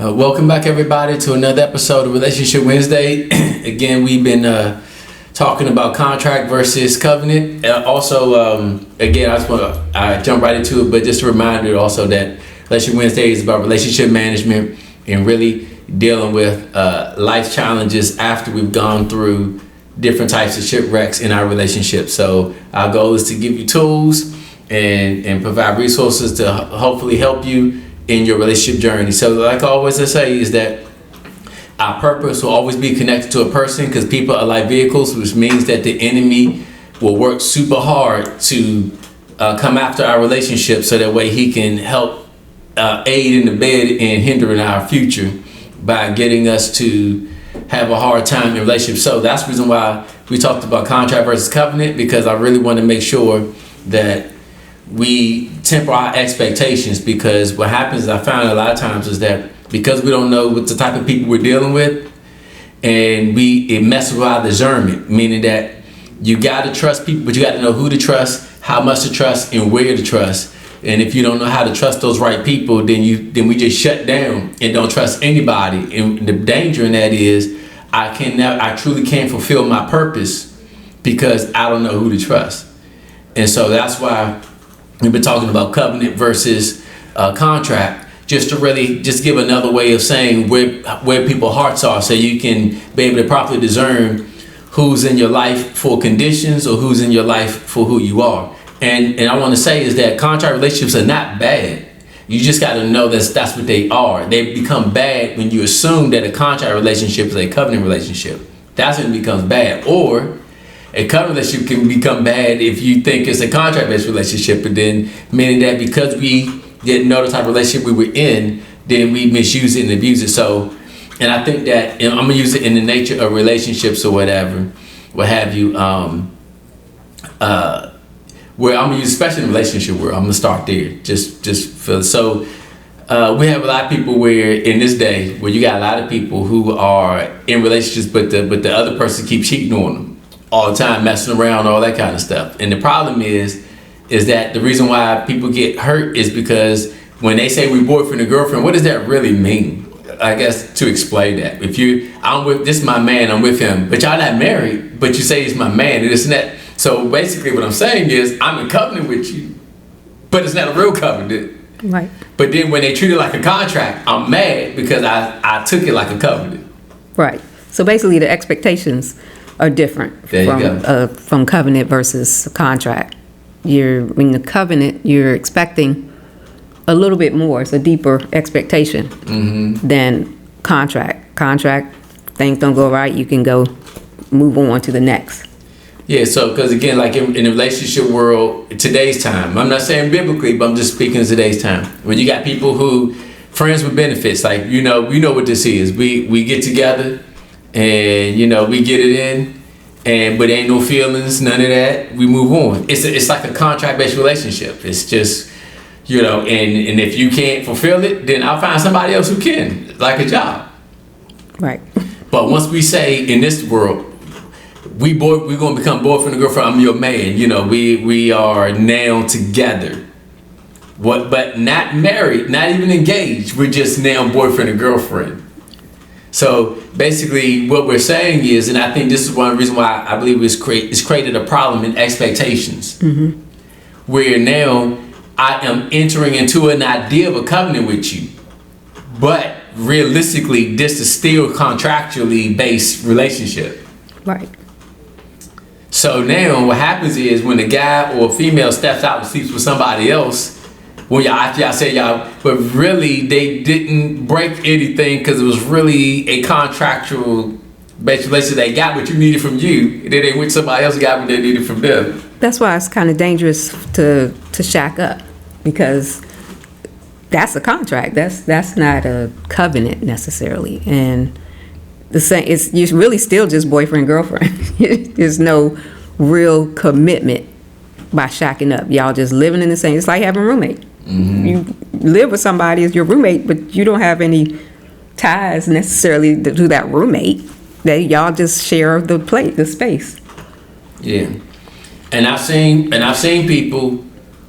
Welcome back, everybody, to another episode of Relationship Wednesday. Again, we've been talking about contract versus covenant. Again, I jump right into it, but just a reminder also that Relationship Wednesday is about relationship management and really dealing with life challenges after we've gone through different types of shipwrecks in our relationship. So our goal is to give you tools and provide resources to hopefully help you in your relationship journey. So like always I say is that our purpose will always be connected to a person, because people are like vehicles, which means that the enemy will work super hard to come after our relationship so that way he can help aid in the bed and hinder in our future by getting us to have a hard time in relationships. So that's the reason why we talked about contract versus covenant, because I really want to make sure that we temper our expectations, because what happens is I found a lot of times is that because we don't know what the type of people we're dealing with, and it messes with our discernment, meaning that you got to trust people, but you got to know who to trust, how much to trust, and where to trust. And if you don't know how to trust those right people, then we just shut down and don't trust anybody. And the danger in that is I truly can't fulfill my purpose because I don't know who to trust. And so that's why we've been talking about covenant versus contract, just to really just give another way of saying where people's hearts are, so you can be able to properly discern who's in your life for conditions or who's in your life for who you are. And I want to say is that contract relationships are not bad. You just got to know that's what they are. They become bad when you assume that a contract relationship is a covenant relationship. That's when it becomes bad. Or a covenant relationship can become bad if you think it's a contract-based relationship, but then meaning that because we didn't know the type of relationship we were in, then we misuse it and abuse it. So, and I think that, and I'm gonna use it in the nature of relationships or whatever, what have you. Where I'm gonna use, especially in relationship world, I'm gonna start there. Just for so. We have a lot of people where in this day where you got a lot of people who are in relationships, but the other person keeps cheating on them all the time, messing around, all that kind of stuff. And the problem is that the reason why people get hurt is because when they say we boyfriend and girlfriend, what does that really mean? I guess to explain that, this is my man, I'm with him, but y'all not married, but you say he's my man, and it's not. So basically what I'm saying is I'm in covenant with you, but it's not a real covenant. Right. But then when they treat it like a contract, I'm mad because I took it like a covenant. Right. So basically the expectations are different from covenant versus contract. In the covenant, you're expecting a little bit more. It's a deeper expectation than contract. Contract, things don't go right, you can go move on to the next. Yeah, so because again, like in the relationship world, today's time, I'm not saying biblically, but I'm just speaking of today's time. When you got people who, friends with benefits, like, we know what this is. We get together and, we get it in, but ain't no feelings, none of that. We move on. It's like a contract-based relationship. It's just, and if you can't fulfill it, then I'll find somebody else who can, like a job. Right. But once we say in this world, we're going to become boyfriend and girlfriend, I'm your man, we are now together. But not married, not even engaged, we're just now boyfriend and girlfriend. So basically what we're saying is, and I think this is one reason why I believe it's created a problem in expectations. Where now I am entering into an idea of a covenant with you, but realistically this is still contractually based relationship. Right. So now what happens is when a guy or a female steps out and sleeps with somebody else, when y'all say y'all, but really they didn't break anything because it was really a contractual based relationship they got what you needed from you. Then they went somebody else got what they needed from them. That's why it's kind of dangerous to shack up, because that's a contract. That's not a covenant necessarily. And the same, you're really still just boyfriend girlfriend. There's no real commitment by shacking up. Y'all just living in the same. It's like having a roommate. You live with somebody as your roommate, but you don't have any ties necessarily to that roommate. That y'all just share the space. Yeah, and I've seen people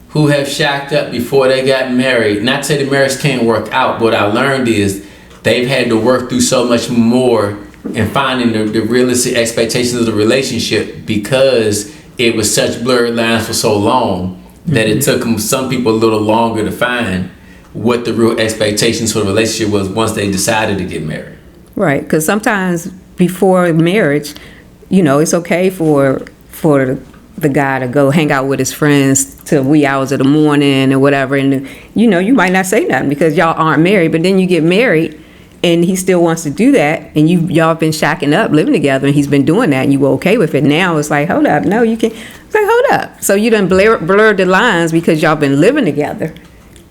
who have shacked up before they got married. Not to say the marriage can't work out, but what I learned is they've had to work through so much more in finding the realistic expectations of the relationship because it was such blurred lines for so long that it took some people a little longer to find what the real expectations for the relationship was once they decided to get married. Right, because sometimes before marriage, it's okay for the guy to go hang out with his friends till wee hours of the morning or whatever, and you might not say nothing because y'all aren't married, but then you get married and he still wants to do that, and y'all been shacking up, living together, and he's been doing that, and you were okay with it. Now it's like, hold up, no, you can't. It's like, hold up. So you done blurred the lines because y'all been living together,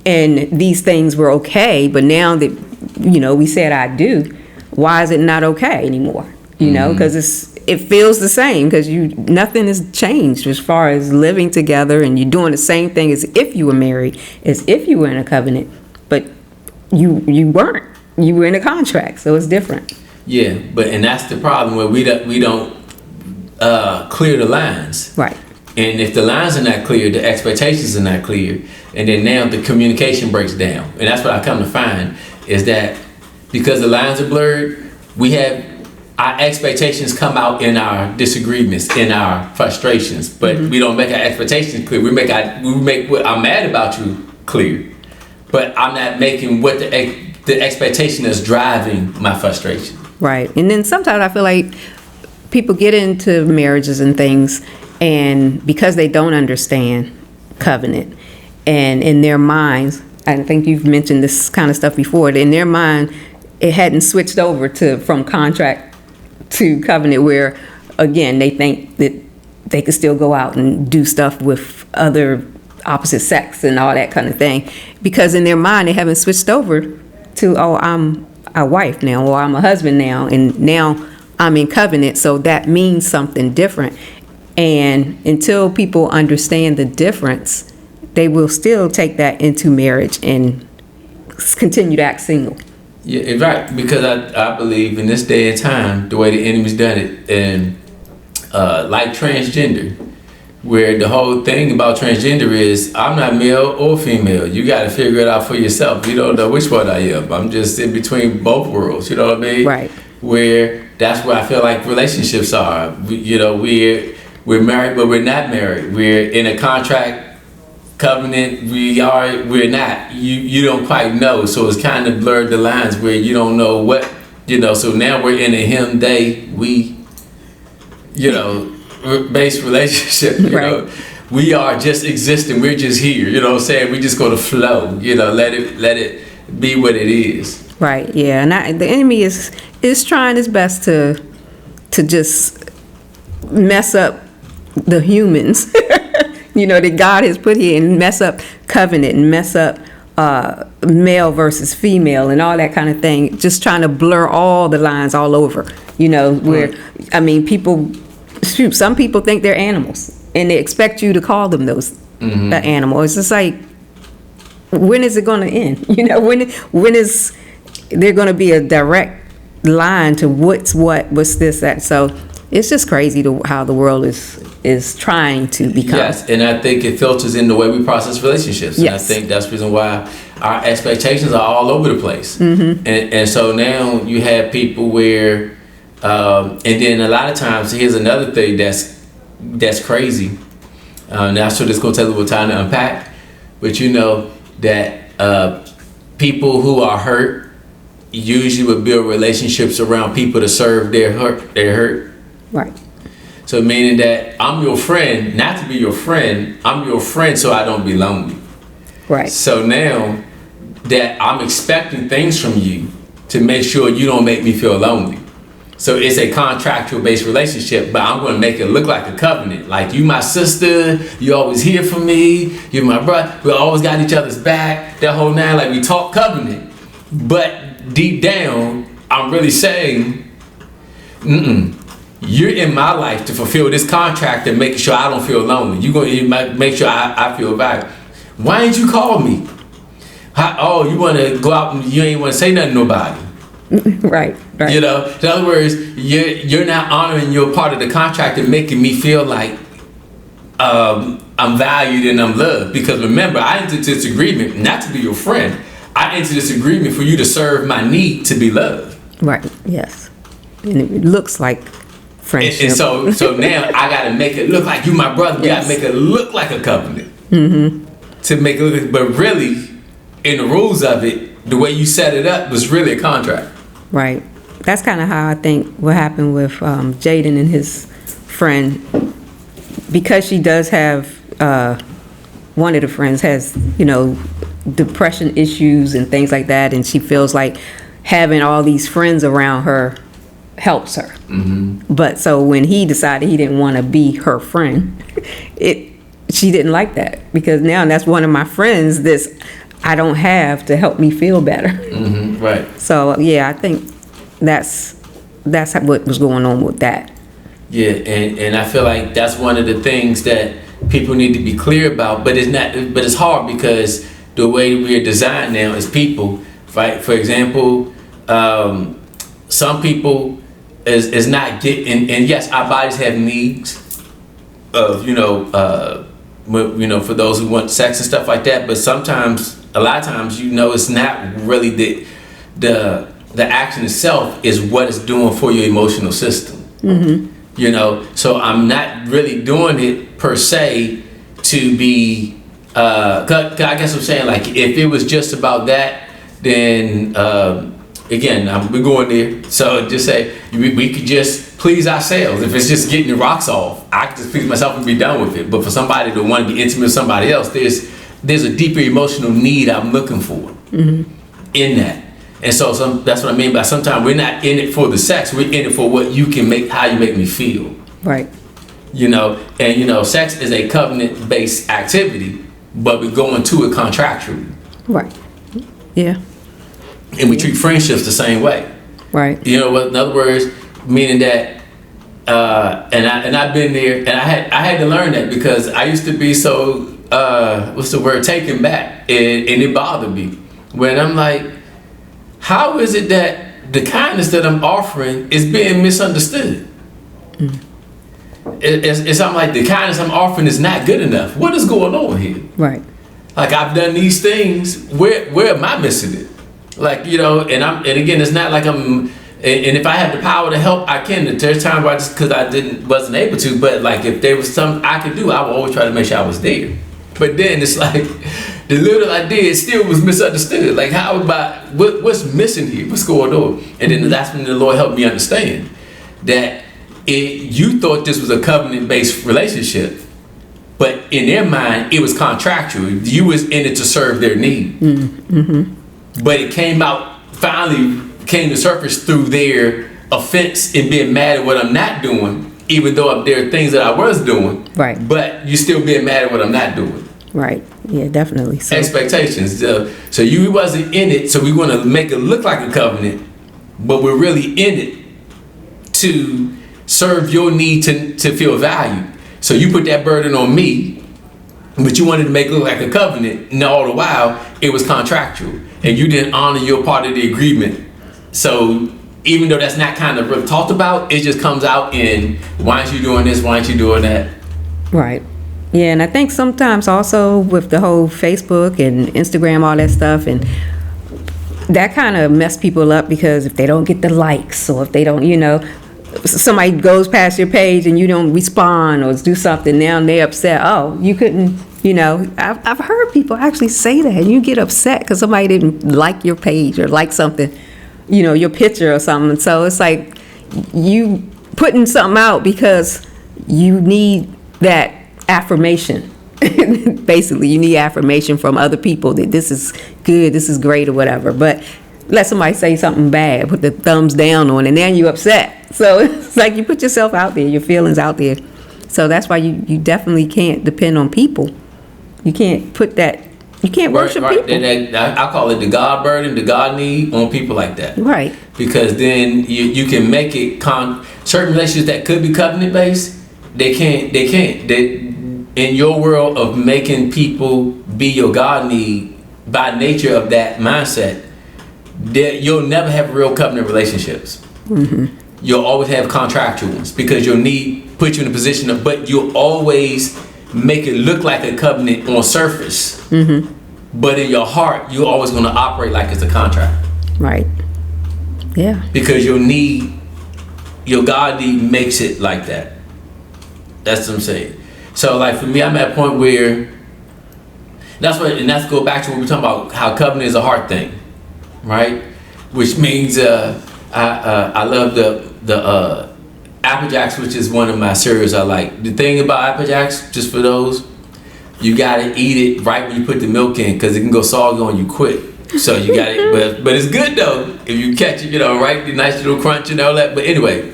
and these things were okay, but now that we said I do, why is it not okay anymore? Because it feels the same because nothing has changed as far as living together, and you're doing the same thing as if you were married, as if you were in a covenant, but you weren't. You were in a contract, so it's different. Yeah, and that's the problem where we don't clear the lines. Right. And if the lines are not clear, the expectations are not clear, and then now the communication breaks down. And that's what I come to find is that because the lines are blurred, we have our expectations come out in our disagreements, in our frustrations, but we don't make our expectations clear. We make what I'm mad about you clear, but I'm not making what the expectation is driving my frustration. Right. And then sometimes I feel like people get into marriages and things, and because they don't understand covenant, and in their minds, I think you've mentioned this kind of stuff before, in their mind, it hadn't switched over from contract to covenant, where, again, they think that they could still go out and do stuff with other opposite sex and all that kind of thing. Because in their mind, they haven't switched over to, I'm a wife now, or I'm a husband now, and now I'm in covenant, so that means something different. And until people understand the difference, they will still take that into marriage and continue to act single. Yeah, right. Because I believe in this day and time, the way the enemy's done it, and like transgender, where the whole thing about transgender is I'm not male or female. You got to figure it out for yourself. You don't know which one I am. I'm just in between both worlds. You know what I mean? Right. Where that's where I feel like relationships are. We're married, but we're not married. We're in a contract covenant. We're not. You don't quite know. So it's kind of blurred the lines where you don't know what. So now we're in a him, they, we. Based relationship. Right. We are just existing. We're just here. You know what I'm saying? We just go to flow. Let it be what it is. Right. Yeah. And the enemy is trying his best to just mess up the humans, that God has put here, and mess up covenant and mess up male versus female and all that kind of thing. Just trying to blur all the lines all over. Where people. Shoot, some people think they're animals, and they expect you to call them those the animal. It's just like, when is it going to end? When is there going to be a direct line to what's this, that? So it's just crazy how the world is trying to become. Yes, and I think it filters in the way we process relationships. Yes. And I think that's the reason why our expectations are all over the place. And so now you have people where. And then a lot of times, here's another thing that's crazy. Now, I'm sure this is going to take a little time to unpack, but that people who are hurt usually would build relationships around people to serve their hurt. Right. So meaning that I'm your friend, not to be your friend, I'm your friend so I don't be lonely. Right. So now that I'm expecting things from you to make sure you don't make me feel lonely. So it's a contractual based relationship, but I'm going to make it look like a covenant. Like, you my sister, you always here for me, you're my brother, we always got each other's back, that whole nine, like we talk covenant. But deep down, I'm really saying, you're in my life to fulfill this contract and make sure I don't feel lonely. You're going to make sure I feel valued. Why ain't you call me? You want to go out and you ain't want to say nothing to nobody. Right. In other words, you're not honoring your part of the contract and making me feel like I'm valued and I'm loved. Because remember, I entered this agreement not to be your friend. I enter this agreement for you to serve my need to be loved. Right. Yes. And it looks like friendship. And so now I got to make it look like you my brother. We got to make it look like a covenant. To make it look, but really, in the rules of it, the way you set it up was really a contract. Right. That's kind of how I think what happened with Jaden and his friend, because she does have one of the friends has, you know, depression issues and things like that, and she feels like having all these friends around her helps her. But so when he decided he didn't want to be her friend, she didn't like that, because now that's one of my friends this I don't have to help me feel better. Right. So yeah, I think that's what was going on with that. Yeah, and I feel like that's one of the things that people need to be clear about, but it's hard because the way we are designed now as people, right? For example, some people is not getting, and yes, our bodies have needs of, for those who want sex and stuff like that, but sometimes, a lot of times, it's not really the action itself is what it's doing for your emotional system. So I'm not really doing it per se to be, 'cause I guess I'm saying, like, if it was just about that, then, again, we're going there. So just say, we could just please ourselves. If it's just getting the rocks off, I can just please myself and be done with it. But for somebody to want to be intimate with somebody else, there's a deeper emotional need I'm looking for in that. And so that's what I mean by sometimes we're not in it for the sex, we're in it for what you can make, how you make me feel. Right. And sex is a covenant-based activity, but we're going to it contractually. Right. Yeah. And we treat friendships the same way. Right. In other words, meaning that, and I've been there, and I had to learn that because I used to be so, taken back, and it bothered me when I'm like, how is it that the kindness that I'm offering is being misunderstood? It's something like the kindness I'm offering is not good enough. What is going on here? Right. Like, I've done these things. Where am I missing it? Like, and again, it's not like I'm. And if I have the power to help, I can. There's times where because I wasn't able to. But like, if there was something I could do, I would always try to make sure I was there. But then it's like the little I did still was misunderstood. Like, how about what's missing here? What's going on? And then that's when the Lord helped me understand that you thought this was a covenant-based relationship, but in their mind it was contractual. You was in it to serve their need. But it finally came to surface through their offense and being mad at what I'm not doing, even though there are things that I was doing. Right. But you still being mad at what I'm not doing. Right. Yeah, definitely. So. Expectations. So you wasn't in it, so we want to make it look like a covenant, but we're really in it to serve your need to feel valued. So you put that burden on me, but you wanted to make it look like a covenant, and all the while it was contractual, and you didn't honor your part of the agreement. So even though that's not kind of really talked about, it just comes out in, why aren't you doing this? Why aren't you doing that? Right. Yeah, and I think sometimes also with the whole Facebook and Instagram, all that stuff, and that kind of mess people up, because if they don't get the likes, or if they don't, somebody goes past your page and you don't respond or do something, now they're upset. Oh, you couldn't, I've heard people actually say that, and you get upset because somebody didn't like your page or like something, your picture or something. So it's like you putting something out because you need that affirmation. Basically, you need affirmation from other people that this is good, this is great, or whatever. But let somebody say something bad, put the thumbs down on, and then you upset. So it's like you put yourself out there, your feelings out there. So that's why you definitely can't depend on people. You can't put that. You can't worship people. I call it the God burden, the God need on people like that. Right. Because then you can make it certain relationships that could be covenant based. They can't. In your world of making people be your God need, by nature of that mindset, you'll never have real covenant relationships. You'll always have contractual ones, because your need puts you in a position but you'll always make it look like a covenant on surface. but in your heart, you're always going to operate like it's a contract. Right. Yeah. Because your God need makes it like that. That's what I'm saying. So like for me, I'm at a point where that's go back to what we're talking about, how covenant is a heart thing, right? Which means I love the Apple Jacks, which is one of my cereals I like. The thing about Apple Jacks, just for those, you gotta eat it right when you put the milk in, because it can go soggy on you quick. So you got it, but it's good though if you catch it, right? The nice little crunch and all that. But anyway,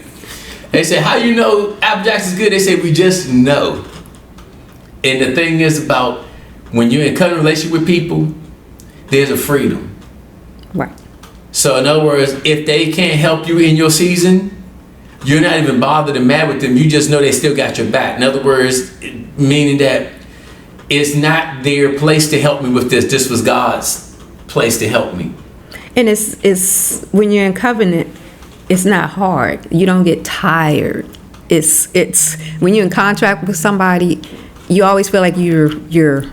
they say, how you know Apple Jacks is good? They say we just know. And the thing is about when you're in a covenant relationship with people, there's a freedom. Right. So in other words, if they can't help you in your season, you're not even bothered and mad with them. You just know they still got your back. In other words, meaning that it's not their place to help me with this. This was God's place to help me. And it's when you're in covenant, it's not hard. You don't get tired. It's when you're in contract with somebody, you always feel like you're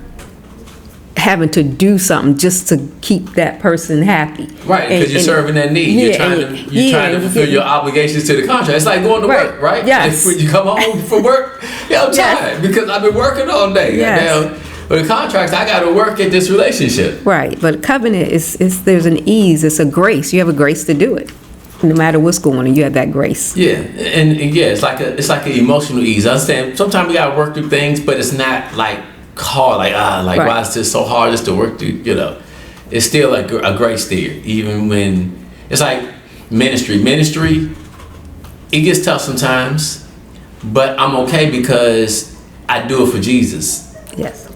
having to do something just to keep that person happy. Right, because you're serving that need. You're trying to fulfill your obligations to the contract. It's like going to work, right? Yes. When you come home from work, I'm tired because I've been working all day. Yes. But the contracts, I got to work at this relationship. Right, but covenant is there's an ease, it's a grace. You have a grace to do it. No matter what's going on, you have that grace. Yeah, and yeah, it's like an emotional ease. I understand. Sometimes we gotta work through things, but it's not like hard. Right. Why is this so hard just to work through? It's still a grace there, even when it's like ministry. Ministry, it gets tough sometimes, but I'm okay because I do it for Jesus. Yes.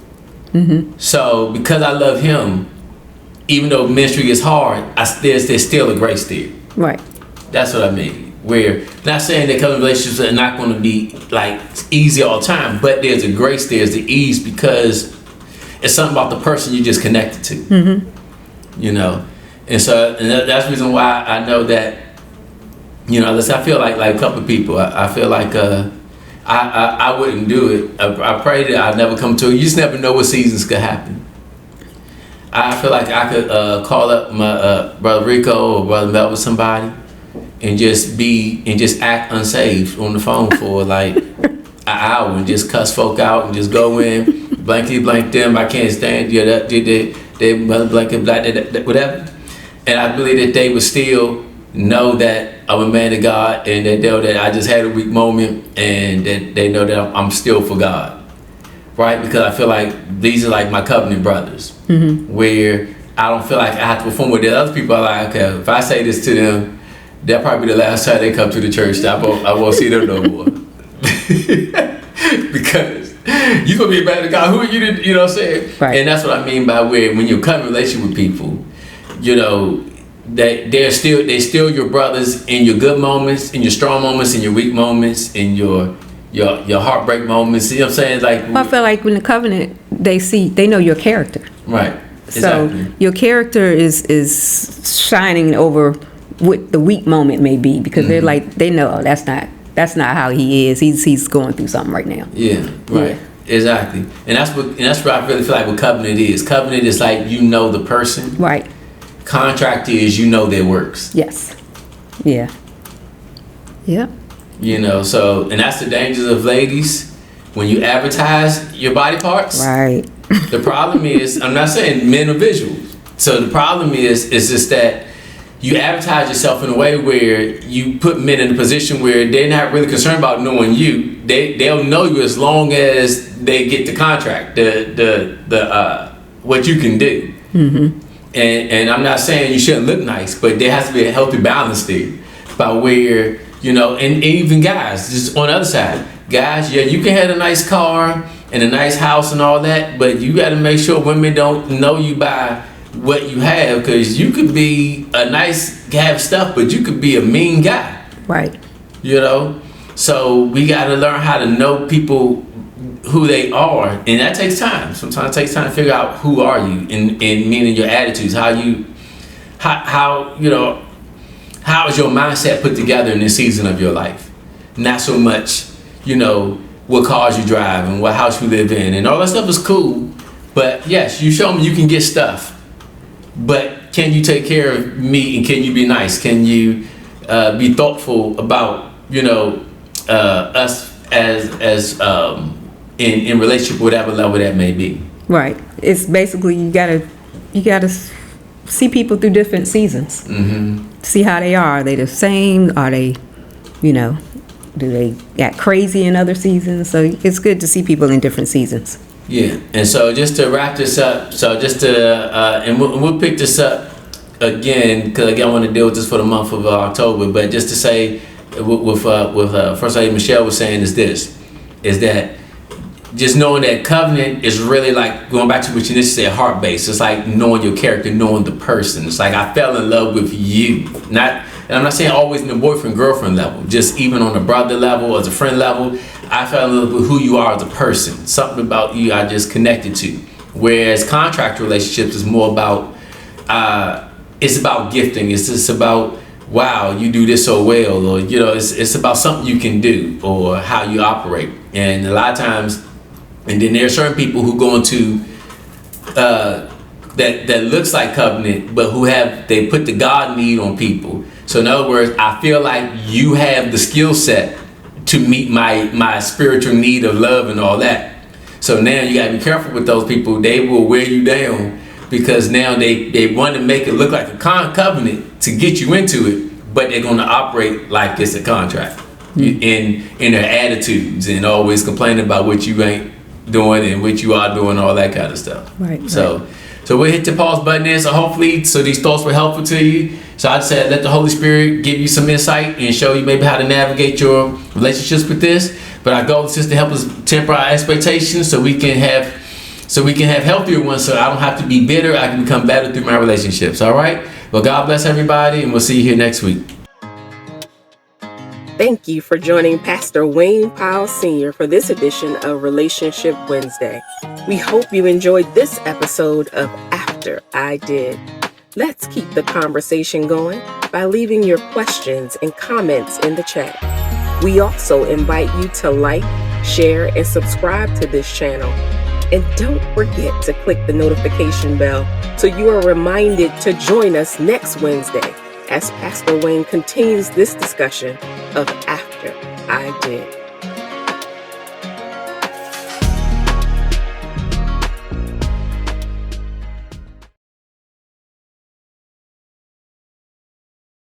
Mm-hmm. So because I love Him, even though ministry is hard, there's still a grace there. Right. That's what I mean. We're not saying that covenant relationships are not going to be like easy all the time, but there's a grace, there's the ease, because it's something about the person you just connected to. Mm-hmm. And so that's the reason why I know that. I feel like a couple of people. I feel like I wouldn't do it. I pray that I never come to it. You just never know what seasons could happen. I feel like I could call up my brother Rico or brother Mel with somebody and just act unsaved on the phone for like an hour and just cuss folk out and just go in, blankety blank them. I can't stand they blanket black whatever. And I believe that they would still know that I'm a man of God, and they know that I just had a weak moment, and that they know that I'm still for God. Right? Because I feel like these are like my covenant brothers, where I don't feel like I have to perform with the other people. I'm like, okay, if I say this to them, that'll probably be the last time they come to the church. I won't see them no more. Because you're going to be a man of God. Who are you to, you know what I'm saying? Right. And that's what I mean by when you're in a relationship with people, that they're still your brothers in your good moments, in your strong moments, in your weak moments, in your heartbreak moments. You know what I'm saying? I feel like when the covenant, they know your character. Right. Exactly. So your character is shining over what the weak moment may be, because they're like, they know that's not how he is. He's going through something right now. Yeah. Right. Yeah. Exactly. And that's what I really feel like what covenant is. Covenant is like the person. Right. Contract is their works. Yes. Yeah. Yep. So, and that's the dangers of ladies when you advertise your body parts. Right. The problem is, I'm not saying men are visuals. So the problem is just that you advertise yourself in a way where you put men in a position where they're not really concerned about knowing you. They'll know you as long as they get the contract, the what you can do. Mm-hmm. And I'm not saying you shouldn't look nice, but there has to be a healthy balance there about where, and even guys, just on the other side, guys, yeah, you can have a nice car and a nice house and all that, but you got to make sure women don't know you by what you have, because you could be have stuff, but you could be a mean guy. Right. So we got to learn how to know people, who they are, and that takes time. Sometimes it takes time to figure out who are you, and meaning your attitudes, how is your mindset put together in this season of your life. Not so much, what cars you drive and what house you live in, and all that stuff is cool, But yes, you show me you can get stuff. But can you take care of me, and can you be nice? Can you be thoughtful about, us as in relationship, whatever level that may be. Right. It's basically you gotta see people through different seasons. See how they are. Are they the same? Are they, do they get crazy in other seasons? So it's good to see people in different seasons. Yeah. And so just to wrap this up, and we'll pick this up again, because again I want to deal with this for the month of October. But just to say, with First Lady Michelle was saying is that just knowing that covenant is really like going back to what you initially said, heart based. It's like knowing your character, knowing the person. It's like I fell in love with you, and I'm not saying always in the boyfriend girlfriend level, just even on the brother level, as a friend level. I fell in love with who you are as a person. Something about you I just connected to. Whereas contract relationships is more about it's about gifting. It's just about, wow, you do this so well, or it's about something you can do or how you operate. And a lot of times, and then there are certain people who go into that looks like covenant, but they put the God need on people. So in other words, I feel like you have the skill set to meet my spiritual need of love and all that. So now you gotta be careful with those people. They will wear you down, because now they want to make it look like a covenant to get you into it, but they're going to operate like it's a contract in their attitudes, and always complaining about what you ain't doing and what you are doing, all that kind of stuff. Right. So we'll hit the pause button there. So hopefully, these thoughts were helpful to you. So I'd say let the Holy Spirit give you some insight and show you maybe how to navigate your relationships with this. But our goal is just to help us temper our expectations, so we can have healthier ones, so I don't have to be bitter. I can become better through my relationships. All right? Well, God bless everybody, and we'll see you here next week. Thank you for joining Pastor Wayne Powell Sr. for this edition of Relationship Wednesday. We hope you enjoyed this episode of After I Did. Let's keep the conversation going by leaving your questions and comments in the chat. We also invite you to like, share, and subscribe to this channel. And don't forget to click the notification bell so you are reminded to join us next Wednesday as Pastor Wayne continues this discussion of After I Did.